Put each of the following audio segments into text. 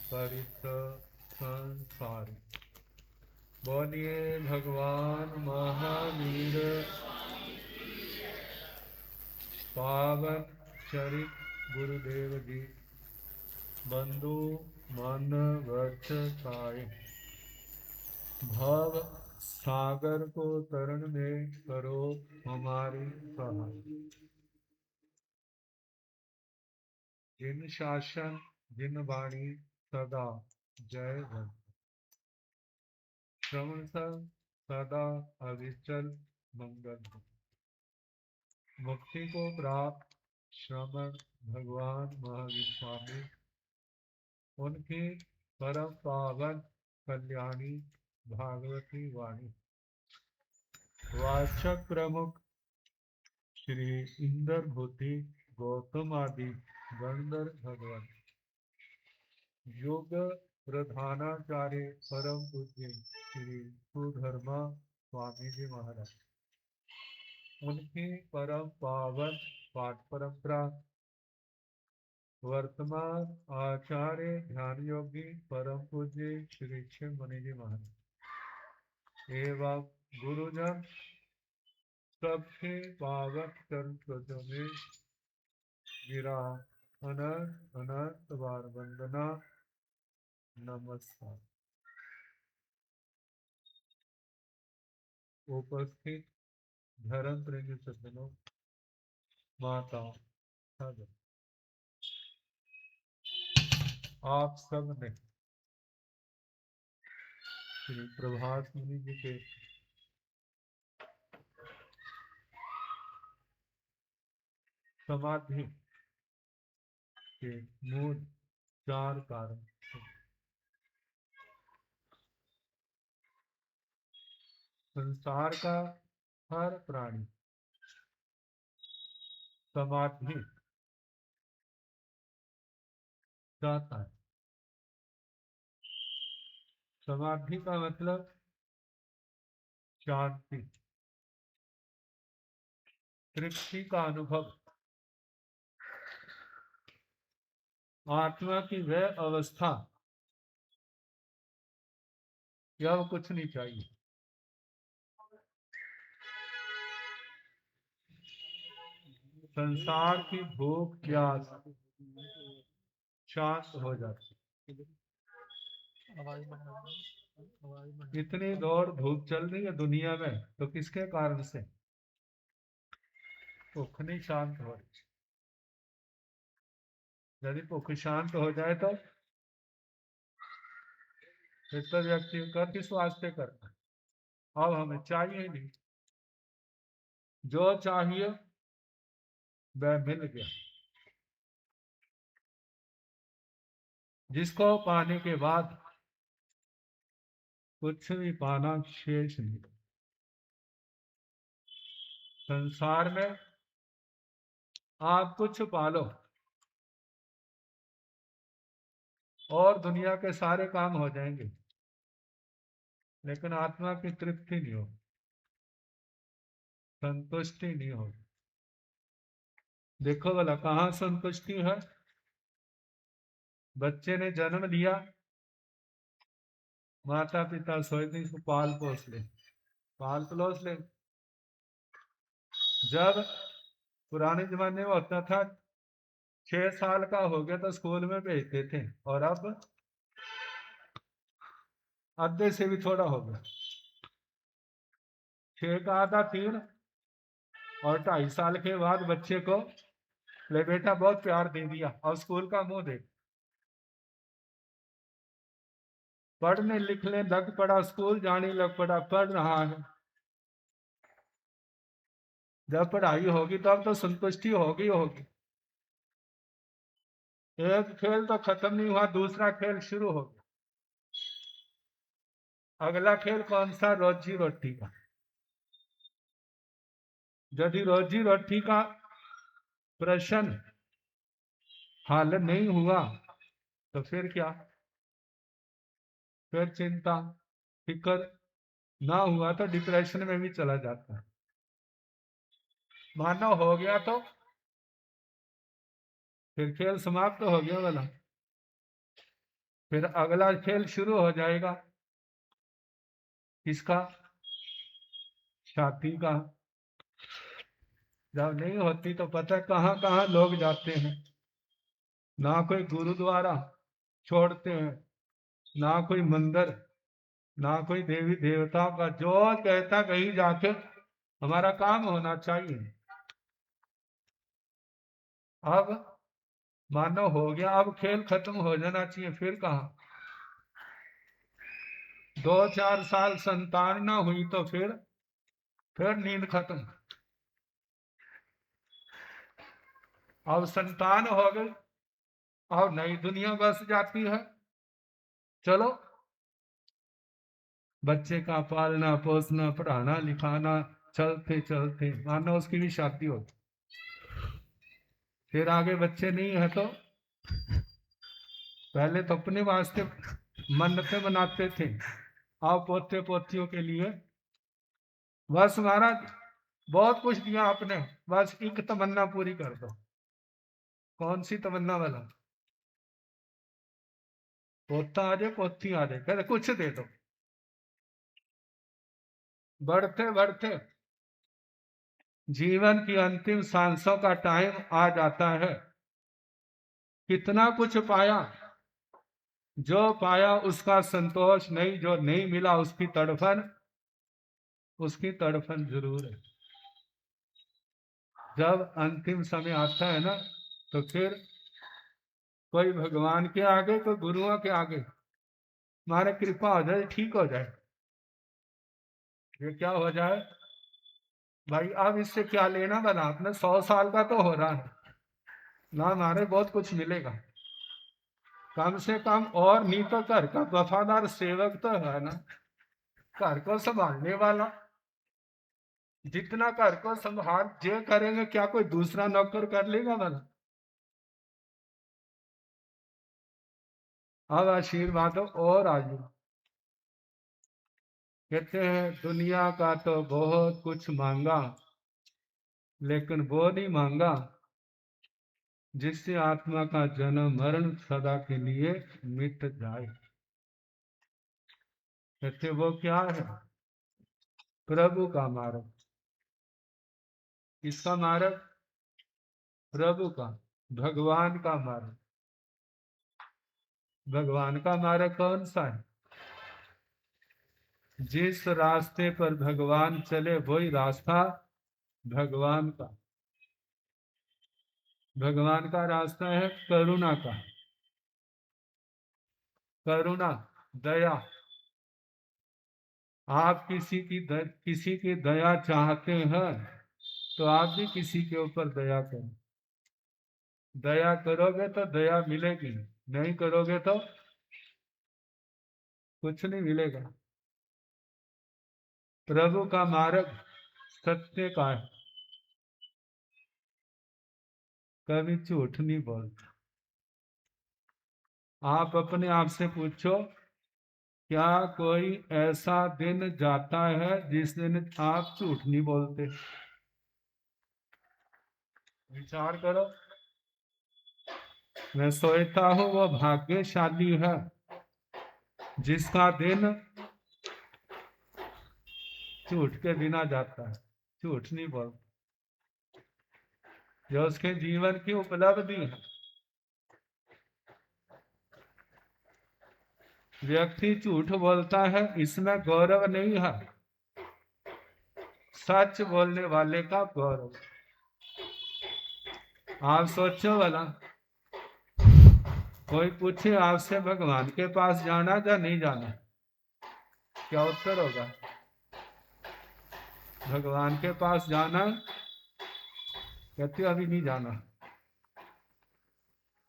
परित संसार। बोलिए भगवान महावीर पावन चरित गुरुदेव जी बंधु मन वत्सलाय। भव सागर को तरण में करो हमारी सहाय। जिन शासन जिन वाणी सदा जय भक्त। श्रवण सदा अविचल मंगल। मुक्ति को प्राप्त श्रवण भगवान महावीर स्वामी उनकी परम पावन कल्याणी भागवती वाणी। वाचक प्रमुख श्री इंद्र भूति गौतम आदि गंधर्व भगवान। योग प्रधानाचार्य परम पूज्य श्री सुधर्मा स्वामी जी महाराज उनकी परम पावन पाठ परंपरा। वर्तमान आचार्य ध्यान योगी परम पूज्य श्री शिव मुनि जी महाराज एवं गुरुजन सबके पावन चरण कमलों में गिरा अनंत अनंत बार वंदना नमस्कार। उपस्थित धर्म प्रेमी सज्जनों, माताओं, साधु, आप सब ने श्री प्रभात मुनि जी के समाधि के मूल चार कारण। संसार का हर प्राणी समाधि चाहता है। समाधि का मतलब शांति, तृप्ति का अनुभव, आत्मा की वह अवस्था, यह कुछ नहीं चाहिए। संसार की भूख प्यास शांत हो जाती। इतनी दौड़ धूप चल रही है दुनिया में, तो किसके कारण से? भूख नहीं शांत हो रही। यदि भूख शांत हो जाए तो व्यक्ति कर किस वास्ते करता है? अब हमें चाहिए नहीं, जो चाहिए वह मिल गया। जिसको पाने के बाद कुछ भी पाना शेष नहीं। संसार में आप कुछ पालो और दुनिया के सारे काम हो जाएंगे, लेकिन आत्मा की तृप्ति नहीं होगी, संतुष्टि नहीं होगी। देखो भला कहाँ संतुष्टि है? बच्चे ने जन्म लिया, माता पिता सोचते इसको पाल पोस ले, पाल पलोस ले। जब पुराने जमाने में होता था 6 साल का हो गया तो स्कूल में भेजते थे, और अब आधे से भी थोड़ा हो गया। 6 का आधा 3 और 2.5 साल के बाद बच्चे को ले बेटा बहुत प्यार दे दिया, और स्कूल का मुंह देख। पढ़ने लिखने लग पड़ा, स्कूल जाने लग पड़ा, पढ़ रहा है। जब पढ़ाई होगी तब तो संतुष्टि होगी होगी। एक खेल तो खत्म नहीं हुआ, दूसरा खेल शुरू हो गया। अगला खेल कौन सा? रोजी रोटी का। यदि रोजी रोटी का प्रश्न हल नहीं हुआ तो फिर क्या? फिर चिंता फिक्र ना हुआ तो डिप्रेशन में भी चला जाता है। मानो हो गया तो फिर खेल समाप्त हो गया वाला। फिर अगला खेल शुरू हो जाएगा। किसका? छाती का। जब नहीं होती तो पता कहाँ कहाँ लोग जाते हैं। ना कोई गुरुद्वारा छोड़ते हैं, ना कोई मंदिर, ना कोई देवी देवता का। जो कहता कहीं जाके हमारा काम होना चाहिए। अब मानो हो गया, अब खेल खत्म हो जाना चाहिए। फिर कहा 2-4 साल संतान ना हुई तो फिर नींद खत्म। अब संतान हो गई, अब नई दुनिया बस जाती है। चलो, बच्चे का पालना पोसना पढ़ाना लिखाना, चलते चलते मानो उसकी भी शादी होती। फिर आगे बच्चे नहीं है तो पहले तो अपने वास्ते मन्नतें मनाते थे, अब पोते पोतियों के लिए बस महाराज बहुत कुछ दिया आपने, बस एक तमन्ना पूरी कर दो। कौन सी तमन्ना वाला? पोता आ जाए पोती आ जाए, कहते कुछ दे दो। बढ़ते बढ़ते जीवन की अंतिम सांसों का टाइम आ जाता है। कितना कुछ पाया, जो पाया उसका संतोष नहीं, जो नहीं मिला उसकी तड़फन जरूर है। जब अंतिम समय आता है ना, तो फिर कोई भगवान के आगे, कोई गुरुओं के आगे हमारे कृपा हो जाए, ठीक हो जाए। ये क्या हो जाए भाई, अब इससे क्या लेना बना, अपने 100 साल का तो हो रहा है ना, हमारे बहुत कुछ मिलेगा कम से कम। और नहीं तो घर का वफादार सेवक तो है ना, घर को संभालने वाला। जितना घर को संभाल जे करेंगे, क्या कोई दूसरा नौकर कर लेगा भला? अब आशीर्वाद और आगे कहते हैं, दुनिया का तो बहुत कुछ मांगा, लेकिन वो नहीं मांगा जिससे आत्मा का जन्म मरण सदा के लिए मिट जाए। कहते वो क्या है? प्रभु का मार्ग। किसका मार्ग? प्रभु का, भगवान का मार्ग। भगवान का मार्ग कौन सा है? जिस रास्ते पर भगवान चले वही रास्ता भगवान का। भगवान का रास्ता है करुणा का। करुणा, दया। आप किसी की दया चाहते हैं तो आप भी किसी के ऊपर दया करें। दया करोगे तो दया मिलेगी, नहीं करोगे तो कुछ नहीं मिलेगा। प्रभु का मार्ग सत्य का है, कभी झूठ नहीं बोलता। आप अपने आप से पूछो, क्या कोई ऐसा दिन जाता है जिस दिन आप झूठ नहीं बोलते? विचार करो। मैं सोचता हूं वो भाग्यशाली है जिसका दिन झूठ के बिना जाता है, झूठ नहीं बोलता। जो उसके जीवन की उपलब्धि है। व्यक्ति झूठ बोलता है इसमें गौरव नहीं है, सच बोलने वाले का गौरव। आप सोचो भला, कोई पूछे आपसे भगवान के पास जाना या नहीं जाना, क्या उत्तर होगा? भगवान के पास जाना, कहते अभी नहीं जाना।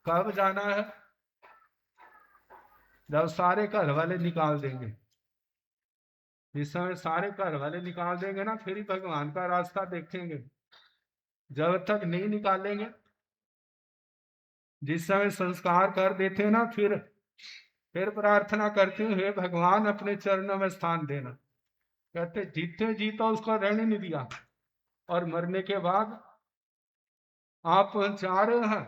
कब जाना है? जब सारे घर वाले निकाल देंगे। जिस समय सारे घर वाले निकाल देंगे ना, फिर ही भगवान का रास्ता देखेंगे। जब तक नहीं निकालेंगे, जिस समय संस्कार कर देते हैं ना, फिर प्रार्थना करते हैं, हे भगवान अपने चरणों में स्थान देना। कहते जीते जीतो उसको रहने नहीं दिया, और मरने के बाद आप पहुंचा रहे हैं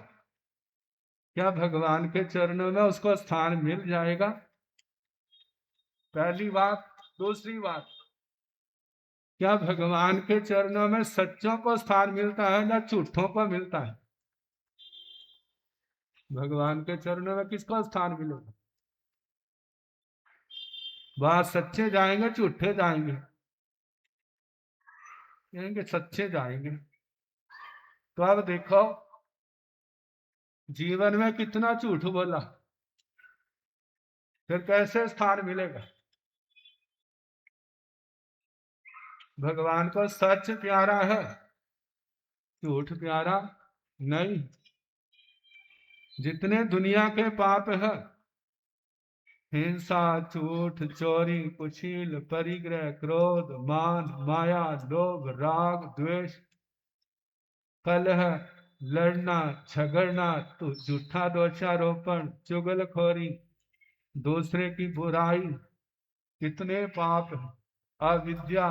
क्या भगवान के चरणों में उसको स्थान मिल जाएगा? पहली बात। दूसरी बात, क्या भगवान के चरणों में सच्चों को स्थान मिलता है ना झूठों को मिलता है? भगवान के चरणों में किसको स्थान मिलेगा? वहां सच्चे जाएंगे झूठे जाएंगे? कहेंगे सच्चे जाएंगे। तो अब देखो, जीवन में कितना झूठ बोला, फिर कैसे स्थान मिलेगा? भगवान को सच प्यारा है, झूठ प्यारा नहीं। जितने दुनिया के पाप है, हिंसा, झूठ, चोरी, कुशील, परिग्रह, क्रोध, मान, माया, लोभ, राग, द्वेष, कलह, लड़ना, झगड़ना, तो झूठा दोषारोपण, चुगलखोरी, दूसरे की बुराई, कितने पाप हैं। अविद्या,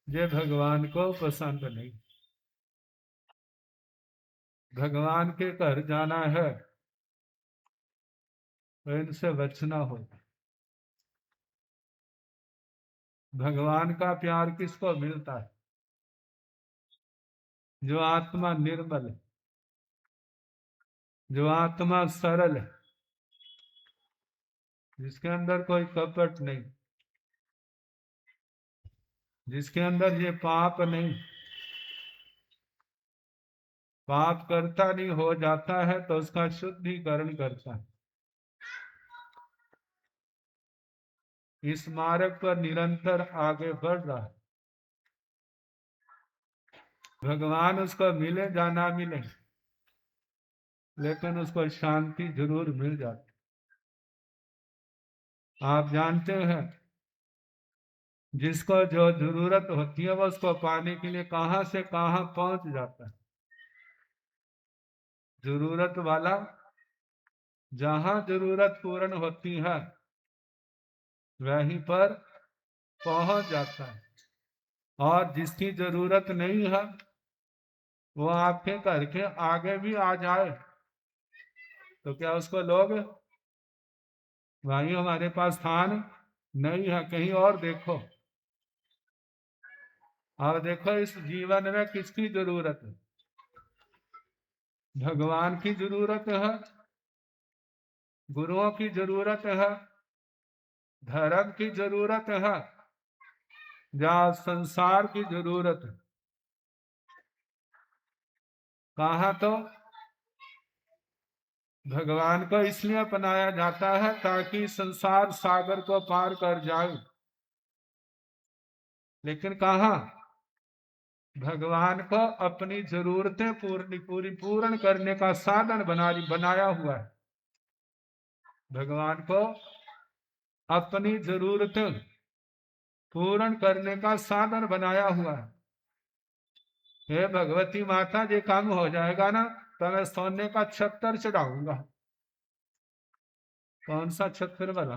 ये भगवान को पसंद नहीं। भगवान के घर जाना है तो इनसे बचना होगा। भगवान का प्यार किसको मिलता है? जो आत्मा निर्मल है, जो आत्मा सरल है, जिसके अंदर कोई कपट नहीं, जिसके अंदर ये पाप नहीं। पाप करता नहीं हो जाता है तो उसका शुद्धिकरण करता है। इस मार्ग पर निरंतर आगे बढ़ रहा है। भगवान उसको मिले या ना मिले, लेकिन उसको शांति जरूर मिल जाती। आप जानते हैं, जिसको जो जरूरत होती है वो उसको पाने के लिए कहां से कहां पहुंच जाता है। जरूरत वाला जहां जरूरत पूर्ण होती है वहीं पर पहुंच जाता है। और जिसकी जरूरत नहीं है वो आपके घर के आगे भी आ जाए तो क्या उसको लोगे? भाई हमारे पास स्थान नहीं है, कहीं और देखो। अब देखो, इस जीवन में किसकी जरूरत है? भगवान की जरूरत है, गुरुओं की जरूरत है, धर्म की जरूरत है, या संसार की जरूरत है? कहा तो भगवान को इसलिए अपनाया जाता है ताकि संसार सागर को पार कर जाए। लेकिन कहा भगवान को अपनी जरूरतें पूर्ण करने का साधन बनाया हुआ है। भगवान को अपनी जरूरतें पूर्ण करने का साधन बनाया हुआ है। हे भगवती माता, ये काम हो जाएगा ना तो मैं सोने का छत्तर चढ़ाऊंगा। कौन सा छत्तर बना?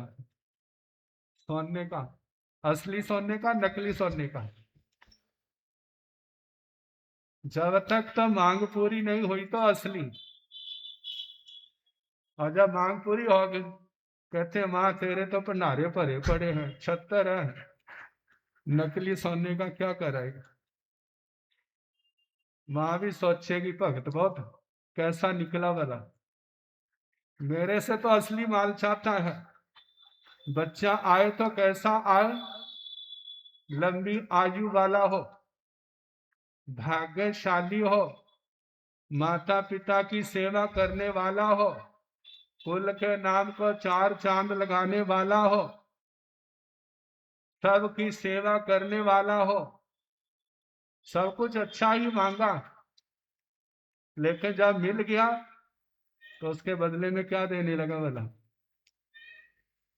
सोने का। असली सोने का, नकली सोने का? जब तक तो मांग पूरी नहीं हुई तो असली। और जब मांग पूरी होगी, कहते माँ तेरे तो भंडारे भरे पड़े हैं, छत्तर है, नकली सोने का क्या कराएगा? माँ भी सोचेगी भगत बहुत कैसा निकला वाला, मेरे से तो असली माल चाहता है। बच्चा आए तो कैसा आए? लंबी आयु वाला हो, भाग्यशाली हो, माता पिता की सेवा करने वाला हो, कुल के नाम को चार चांद लगाने वाला हो, सबकी सेवा करने वाला हो, सब कुछ अच्छा ही मांगा। लेकिन जब मिल गया तो उसके बदले में क्या देने लगा भला?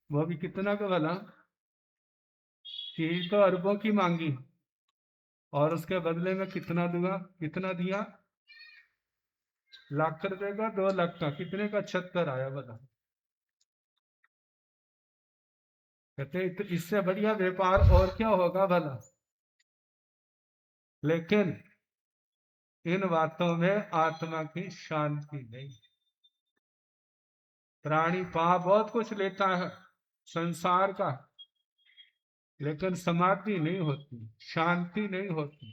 वो भी कितना का भला? चीज तो अरबों की मांगी और उसके बदले में कितना दूंगा? कितना दिया? लाख रुपए का, 2 लाख का, कितने का छत्तर आया बता? कहते तो इससे बढ़िया व्यापार और क्या होगा भला? लेकिन इन बातों में आत्मा की शांति नहीं। प्राणी पाप बहुत कुछ लेता है संसार का, लेकिन समाधि नहीं होती, शांति नहीं होती।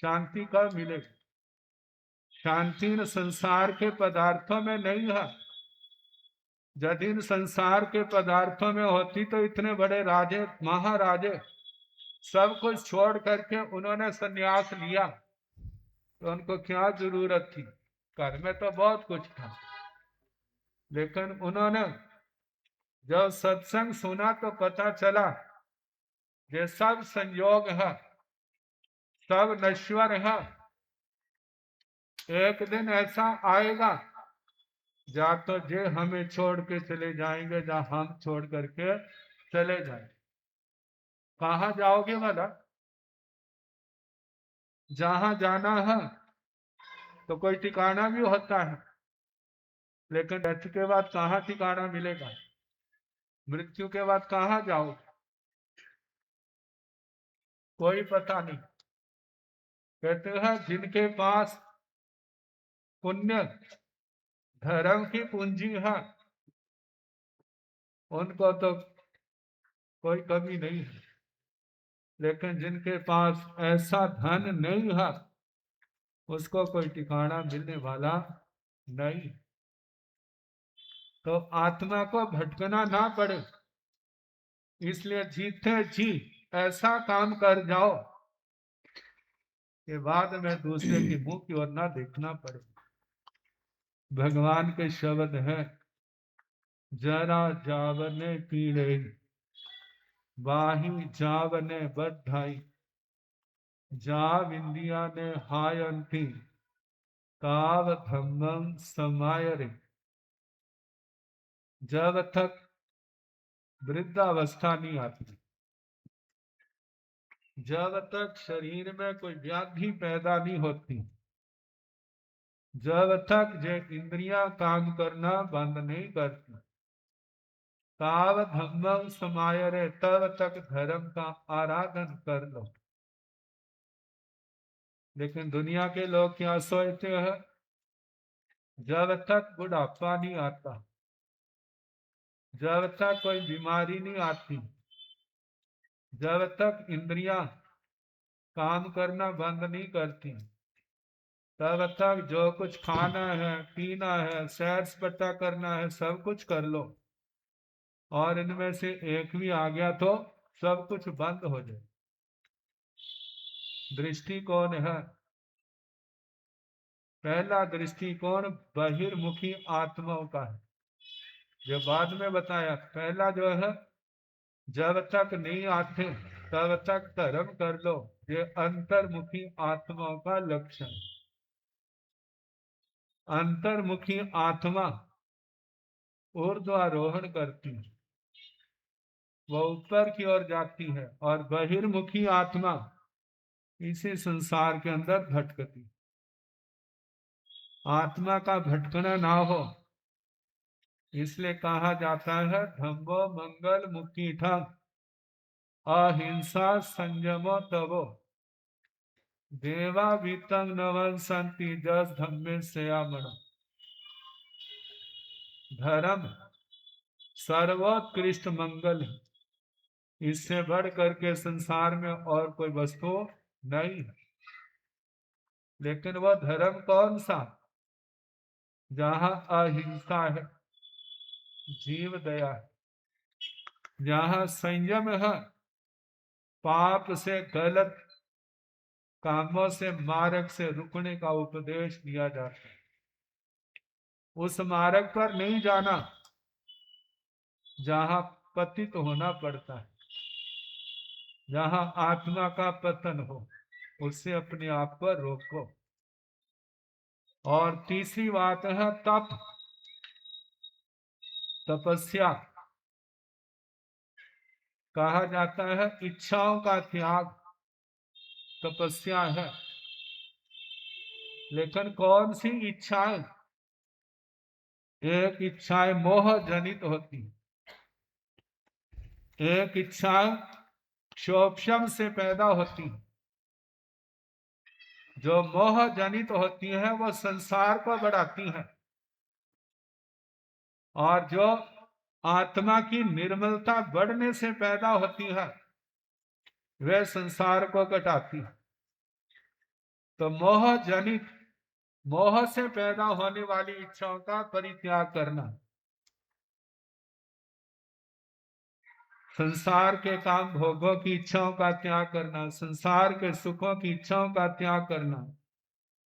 शांति कब मिलेगी? शांति न संसार के पदार्थों में नहीं है। यदि इन संसार के पदार्थों में होती तो इतने बड़े राजे महाराजे सब कुछ छोड़ करके उन्होंने संन्यास लिया, तो उनको क्या जरूरत थी? घर में तो बहुत कुछ था, लेकिन उन्होंने जब सत्संग सुना तो पता चला ये सब संयोग है, सब नश्वर है। एक दिन ऐसा आएगा या तो जे हमें छोड़ के चले जाएंगे या हम छोड़ करके चले जाएंगे। कहाँ जाओगे वाला? जहां जाना है तो कोई ठिकाना भी होता है, लेकिन डेथ के बाद कहाँ ठिकाना मिलेगा? मृत्यु के बाद कहाँ जाओ? कोई पता नहीं। कहते हैं जिनके पास पुण्य धर्म की पूंजी है उनको तो कोई कमी नहीं है, लेकिन जिनके पास ऐसा धन नहीं है उसको कोई ठिकाना मिलने वाला नहीं। तो आत्मा को भटकना ना पड़े, इसलिए जीते जी ऐसा काम कर जाओ कि बाद में दूसरे के मुंह की ओर ना देखना पड़े। भगवान के शब्द हैं, जरा जावने पीड़े वाही जावने बधाई, जा विंदिया ने हाय अंती काव धम्मम समाय रे। जब तक वृद्धावस्था नहीं आती, जब तक शरीर में कोई व्याधि पैदा नहीं होती, जब तक ये इंद्रियां काम करना बंद नहीं करती, ताव धम्मम समाय रे, तब तक धर्म का आराधन कर लो। लेकिन दुनिया के लोग क्या सोचते हैं? जब तक बुढ़ापा नहीं आता, जब तक कोई बीमारी नहीं आती, जब तक इंद्रियां काम करना बंद नहीं करती, तब तक जो कुछ खाना है पीना है सैर सपाटा करना है सब कुछ कर लो, और इनमें से एक भी आ गया तो सब कुछ बंद हो जाए। दृष्टिकोण है, पहला दृष्टिकोण बहिर्मुखी आत्माओं का है, जो बाद में बताया। पहला जो है, जब तक नहीं आते तब तक धर्म कर लो, ये अंतर्मुखी आत्माओं का लक्षण। अंतर्मुखी आत्मा ऊर्ध्वारोहण करती है, वह ऊपर की ओर जाती है, और बहिर्मुखी आत्मा इसी संसार के अंदर भटकती। आत्मा का भटकना ना हो इसलिए कहा जाता है धम्मो मंगल मुक्ति ठग, अहिंसा संयमो तवो, देवा वितंग नवन संति जस धम्मे श्यामण। धर्म सर्वोत्कृष्ट मंगल है, इससे बढ़ करके संसार में और कोई वस्तु नहीं है। लेकिन वह धर्म कौन सा? जहां अहिंसा है, जीव दया है, जहां संयम है, पाप से गलत कामों से मार्ग से रुकने का उपदेश दिया जाता है। उस मार्ग पर नहीं जाना जहां पतित होना पड़ता है, जहां आत्मा का पतन हो, उससे अपने आप को रोको। और तीसरी बात है तप, तपस्या। कहा जाता है इच्छाओं का त्याग तपस्या है। लेकिन कौन सी इच्छाएं? एक इच्छाएं मोह जनित होती, एक इच्छाएं शोभम से पैदा होती। जो मोह जनित होती है वो संसार को बढ़ाती है, और जो आत्मा की निर्मलता बढ़ने से पैदा होती है वह संसार को घटाती है। तो मोह जनित, मोह से पैदा होने वाली इच्छाओं का परित्याग करना, संसार के काम भोगों की इच्छाओं का त्याग करना, संसार के सुखों की इच्छाओं का त्याग करना।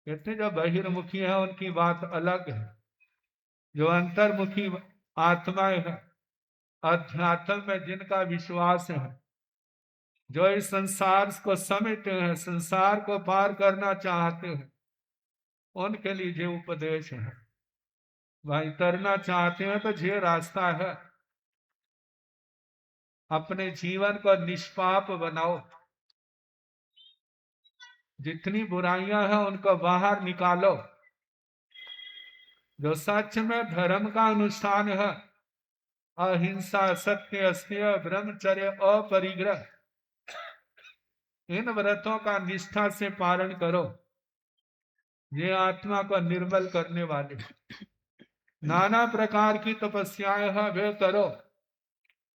कहते जो बहिर्मुखी है उनकी बात अलग है, जो अंतर्मुखी आत्माएं हैं, अध्यात्म में जिनका विश्वास है, जो इस संसार को समेटे हैं, संसार को पार करना चाहते हैं, उनके लिए जो उपदेश है, भाई तरना चाहते हैं तो ये रास्ता है, अपने जीवन को निष्पाप बनाओ, जितनी बुराइयां हैं उनको बाहर निकालो, जो सच में धर्म का अनुष्ठान है, अहिंसा, सत्य, अस्तेय, ब्रह्मचर्य, अपरिग्रह, इन व्रतों का निष्ठा से पालन करो। ये आत्मा को निर्मल करने वाले नाना प्रकार की तपस्याएं हैं वे करो,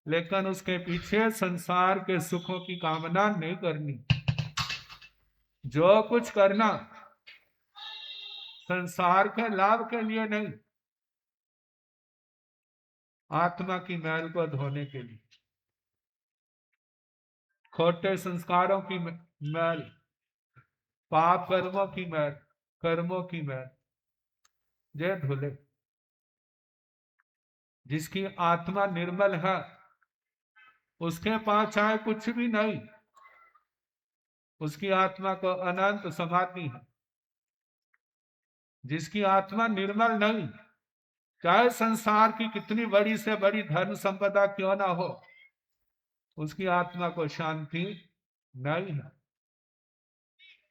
लेकिन उसके पीछे संसार के सुखों की कामना नहीं करनी। जो कुछ करना संसार के लाभ के लिए नहीं, आत्मा की मैल को धोने के लिए, खोटे संस्कारों की मैल, पाप कर्मों की मैल, कर्मों की मैल जय धुले। जिसकी आत्मा निर्मल है उसके पास चाहे कुछ भी नहीं, उसकी आत्मा को अनंत समाधि है। जिसकी आत्मा निर्मल नहीं, चाहे संसार की कितनी बड़ी से बड़ी धन संपदा क्यों ना हो, उसकी आत्मा को शांति नहीं है।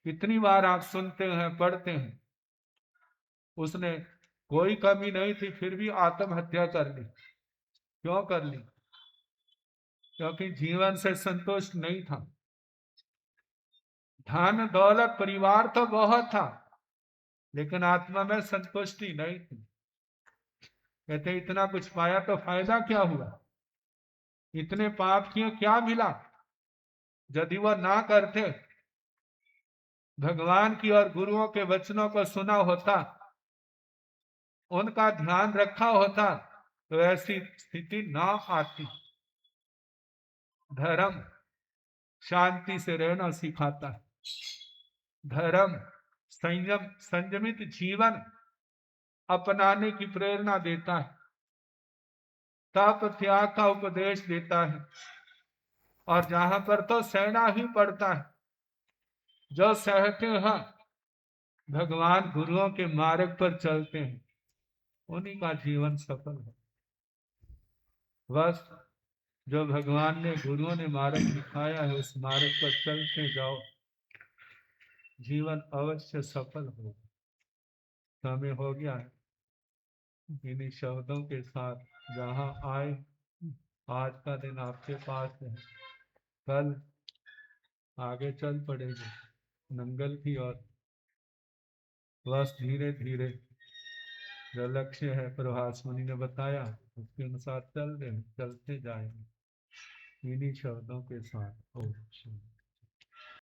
कितनी बार आप सुनते हैं, पढ़ते हैं, उसने कोई कमी नहीं थी फिर भी आत्महत्या कर ली। क्यों कर ली? क्योंकि जीवन से संतुष्ट नहीं था। धन दौलत परिवार तो बहुत था, लेकिन आत्मा में संतुष्टि नहीं थी। कहते इतना कुछ पाया तो फायदा क्या हुआ, इतने पाप किए क्या मिला? यदि वह ना करते, भगवान की और गुरुओं के वचनों को सुना होता, उनका ध्यान रखा होता, तो ऐसी स्थिति ना आती। धर्म शांति से रहना सिखाता है, धर्म संयम, संयमित जीवन अपनाने की प्रेरणा देता है, तप त्याग का उपदेश देता है, और जहां पर तो सहना ही पड़ता है, जो सहते हैं भगवान गुरुओं के मार्ग पर चलते हैं, उन्हीं का जीवन सफल है। बस जो भगवान ने, गुरुओं ने मार्ग दिखाया है, उस मार्ग पर चलते जाओ, जीवन अवश्य सफल हो। समय हो गया है। इन्हीं शब्दों के साथ जहां आए, आज का दिन आपके पास है, कल आगे चल पड़ेंगे नंगल की ओर। बस धीरे धीरे जो लक्ष्य है प्रभास मुनि ने बताया, उसके अनुसार चल रहे, चलते जाएंगे। इन्हीं शब्दों के साथ